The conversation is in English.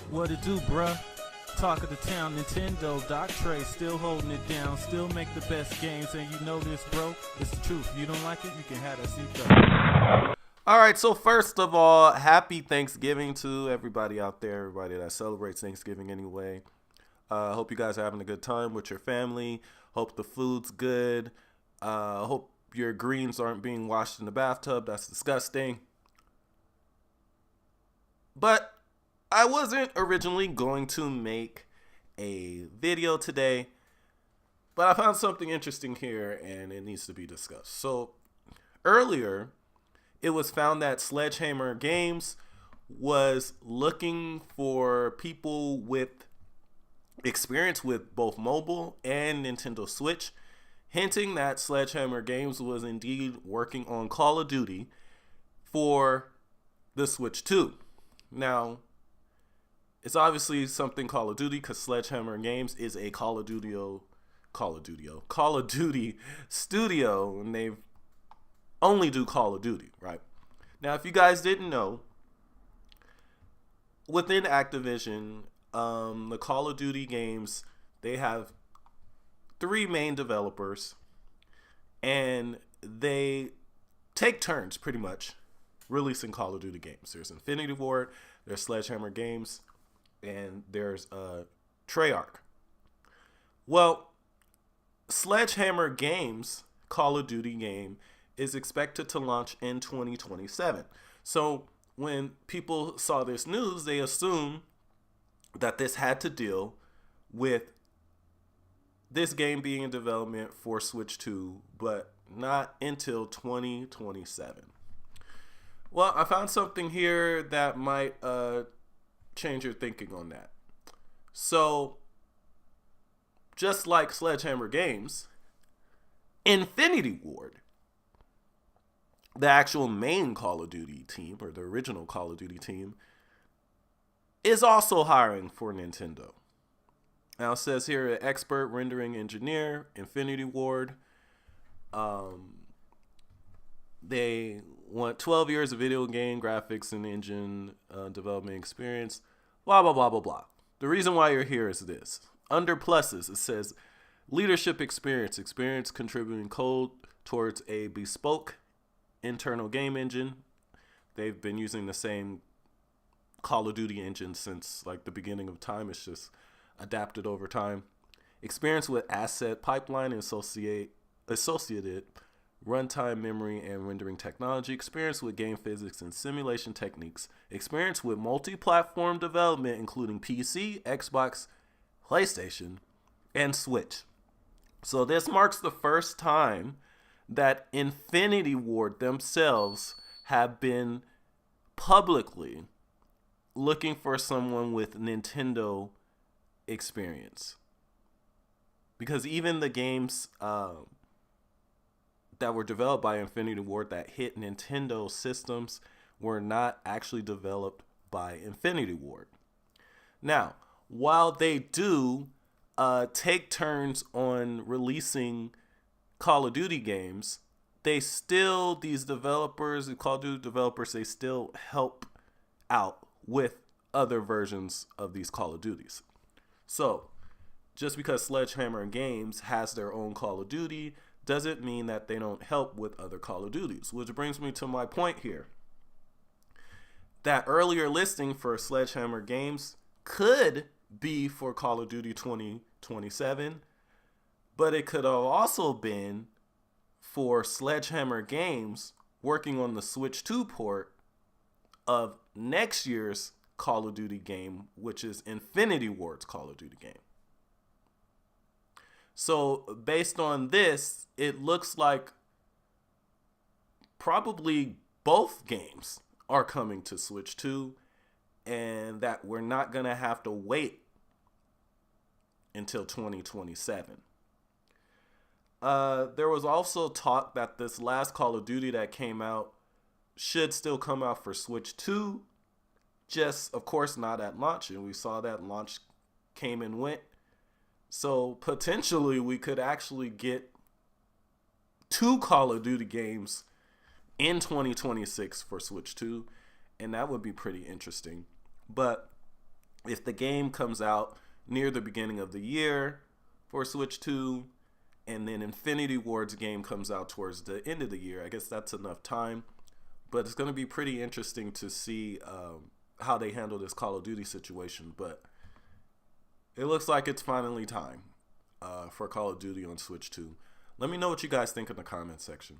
What it do, bruh? Talk of the town, Nintendo, Doc Trey, still holding it down, still make the best games, and you know this, bro. It's the truth. If you don't like it, you can have that seatbelt. All right, so first of all, happy Thanksgiving to everybody out there, everybody that celebrates Thanksgiving anyway. Hope you guys are having a good time with your family. Hope the food's good. Hope your greens aren't being washed in the bathtub. That's disgusting. But I wasn't originally going to make a video today, but I found something interesting here and it needs to be discussed. So earlier, it was found that Sledgehammer Games was looking for people with experience with both mobile and Nintendo Switch, hinting that Sledgehammer Games was indeed working on Call of Duty for the Switch 2. Now, it's obviously something Call of Duty because Sledgehammer Games is a Call of Duty studio, and they only do Call of Duty, right? Now, if you guys didn't know, within Activision, the Call of Duty games, they have 3 main developers, and they take turns pretty much releasing Call of Duty games. There's Infinity Ward, there's Sledgehammer Games, and there's Treyarch. Well, Sledgehammer Games Call of Duty game is expected to launch in 2027. So when people saw this news, they assumed that this had to deal with this game being in development for Switch 2, but not until 2027. Well, I found something here that might change your thinking on that. So, just like Sledgehammer Games, Infinity Ward, the actual main Call of Duty team, or the original Call of Duty team, is also hiring for Nintendo. Now it says here, an expert rendering engineer, Infinity Ward. They want 12 years of video game graphics and engine development experience, blah, blah, blah, blah, blah. The reason why you're here is this. Under pluses, it says leadership experience contributing code towards a bespoke internal game engine. They've been using the same Call of Duty engine since like the beginning of time. It's just adapted over time. Experience with asset pipeline and associated runtime memory and rendering technology. Experience with game physics and simulation techniques. Experience with multi-platform development including PC, Xbox, PlayStation, and Switch. So this marks the first time that Infinity Ward themselves have been publicly looking for someone with Nintendo experience. Because even the games that were developed by Infinity Ward that hit Nintendo systems were not actually developed by Infinity Ward. Now, while they do take turns on releasing Call of Duty games, these developers, the Call of Duty developers, they still help out with other versions of these Call of Duties. So, just because Sledgehammer Games has their own Call of Duty doesn't mean that they don't help with other Call of Duties, which brings me to my point here. That earlier listing for Sledgehammer Games could be for Call of Duty 2027, but it could have also been for Sledgehammer Games working on the Switch 2 port of next year's Call of Duty game, which is Infinity Ward's Call of Duty game. So based on this, it looks like probably both games are coming to Switch 2 and that we're not going to have to wait until 2027. There was also talk that this last Call of Duty that came out should still come out for Switch 2, just of course not at launch, and we saw that launch came and went. So potentially we could actually get 2 Call of Duty games in 2026 for Switch 2, and that would be pretty interesting. But if the game comes out near the beginning of the year for Switch 2, and then Infinity Ward's game comes out towards the end of the year, I guess that's enough time. But it's going to be pretty interesting to see how they handle this Call of Duty situation. But it looks like it's finally time for Call of Duty on Switch 2. Let me know what you guys think in the comment section.